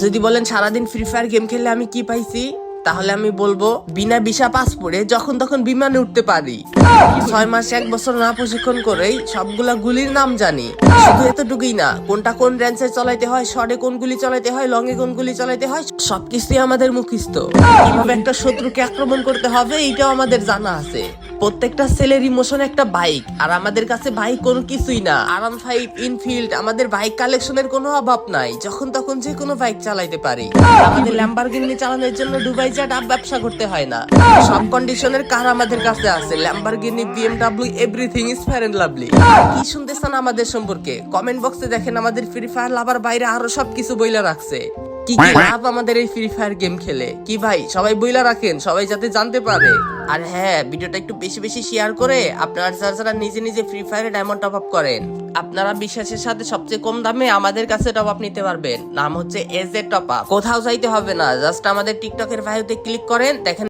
যদি বলেন সারাদিন ফ্রি ফায়ার গেম খেললে আমি কি পাইছি, তাহলে আমি বলবো বিনা ভিসা পাসপোর্টে যখন তখন বিমানে উঠতে পারি। 6 মাস 1 বছর না প্রশিক্ষণ করেই সবগুলা গুলির নাম জানি। শুধু এতটুকুই না, কোনটা কোন রেঞ্জে চালাইতে হয়, শর্টে কোন গুলি চালাইতে হয়, লং এ কোন গুলি চালাইতে হয়, সবকিছুই আমাদের মুখস্থ। কিভাবে একটা শত্রুকে আক্রমণ করতে হবে এইটাও আমাদের জানা আছে। প্রত্যেকটা ছেলের ইমোশন একটা বাইক, আর আমাদের কাছে বাইক কোনো কিছুই না। আরাম 5 ইনফিল্ড, আমাদের বাইক কালেকশনের কোনো অভাব নাই। যখন তখন যে কোনো বাইক চালাইতে পারি। আমাদের ল্যাম্বরগিনি চালানোর জন্য দুবাই যা ডাব ব্যবসা করতে হয় না। সব কন্ডিশনের কার আমাদের কাছে আছে, Lamborghini, BMW, everything is fair and lovely. কি শুনতেছেন আমাদের সম্পর্কে? কমেন্ট বক্সে দেখেন আমাদের ফ্রি ফায়ার লাভার বাইরে আরো সবকিছু বইলা রাখছে। কি কি লাভ আমাদের এই ফ্রি ফায়ার গেম খেলে, কি ভাই সবাই বইলা রাখেন, সবাই যাতে জানতে পারে। আর হ্যাঁ, ভিডিওটা একটু বেশি বেশি শেয়ার করে আপনারা যারা নিজে নিজে ফ্রি ফায়ারে ডায়মন্ড টপ আপ করেন, আপনারা বিশ্বাসের সাথে সবচেয়ে কম দামে আমাদের কাছে টপ আপ নিতে পারবেন। নাম হচ্ছে এজে টপ আপ। কোথাও যাইতে হবে না, জাস্ট আমাদের টিকটকের বায়োতে ক্লিক করেন, দেখেন